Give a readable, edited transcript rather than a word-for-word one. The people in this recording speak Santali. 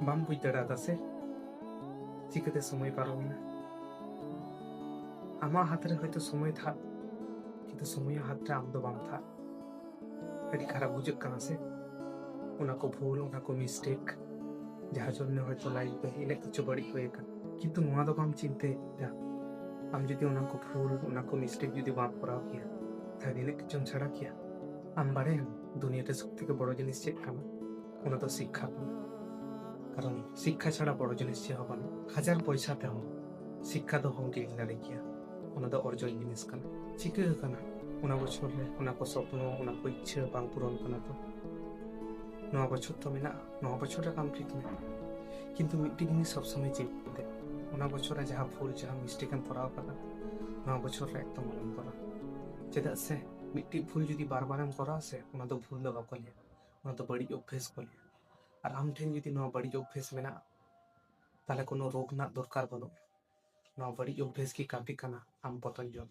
ᱵᱟᱢ ᱵᱩᱡᱽ ᱫᱟᱲᱮᱭᱟᱫᱟ ᱥᱮ ᱪᱤᱠᱟᱹᱛᱮ ᱥᱚᱢᱚᱭ ᱯᱟᱨᱚᱢᱮᱱᱟ? ᱟᱢᱟᱜ ᱦᱟᱛ ᱨᱮ ᱦᱚᱭᱛᱳ ᱥᱚᱢᱚᱭ ᱛᱷᱟᱠ, ᱠᱤᱱᱛᱩ ᱥᱚᱢᱚᱭᱟᱜ ᱦᱟᱛ ᱨᱮ ᱟᱢ ᱫᱚ ᱵᱟᱢ ᱛᱷᱟᱠ। ᱟᱹᱰᱤ ᱠᱷᱟᱨᱟপ ᱵᱩᱡᱷᱟᱹᱜ ᱠᱟᱱᱟ ᱥᱮ? ᱚᱱᱟ ᱠᱚ ᱵᱷᱩᱞ, ᱚᱱᱟ ᱠᱚ ᱢᱤᱥᱴᱮᱠ ᱡᱟᱦᱟᱸ ᱡᱚᱱᱱᱮ ᱦᱚᱭᱛᱳ ᱞᱟᱭᱤᱯᱷ ᱨᱮ ᱤᱱᱟᱹᱜ ᱠᱤᱪᱷᱩ ᱵᱟᱹᱲᱤᱡ ᱦᱩᱭ ᱟᱠᱟᱱᱟ, ᱠᱤᱱᱛᱩ ᱱᱚᱣᱟ ᱫᱚ ᱵᱟᱢ ᱪᱤᱱᱛᱟᱹᱭᱮᱫᱟ। ᱟᱢ ᱡᱩᱫि ᱚᱱᱟ ᱠᱚ ᱵᱷᱩᱞ, ᱚᱱᱟ ᱠᱚ ᱢᱤᱥᱴᱮᱠ ᱡᱩᱫि ᱵᱟᱢ ᱠᱚᱨᱟᱣ ᱠᱮᱭᱟ, তাহলে ইনাক কিছুম ছাড়া কিয়া আম বাড়ায়াম দুনিয়াতে সব থেকে বড় জিনিস চেক কানা ওনা তো শিক্ষা কানা। কারণ শিক্ষা ছাড়া বড় জিনিস চেয়ে হবে না। হাজার পয়সা তেহো শিক্ষা তো হম কিনে দাঁড়িয়ে গিয়া ওনা তো অর্জন জিনিস কানা। চিকা কানা ওনা বছর রে ওনা কো স্বপ্ন, ওনা কো ইচ্ছা বাং পূরণ কানা তো নয় বছর তো মেনা, 9 বছরে কমপ্লিট মে। কিন্তু মিটটি জিনিস সব সময় চিন্তা ওনা বছরে যাহা ভুল, যাহা মিস্টেক এম করাও কানা 9 বছর রে একদম আলম করা। चेदा से मिट्टी भूल जुदी बार बार करा से ओना तो भूल दो बाको लिया, ओना तो बड़ी अभ्यास को लिया। और आम ठेन जुदी नो बड़ी अभ्यास मेना ताले कोनो रोग ना दरकार बनो। नो बड़ी अभ्यास की काफी काना आम पतंजल।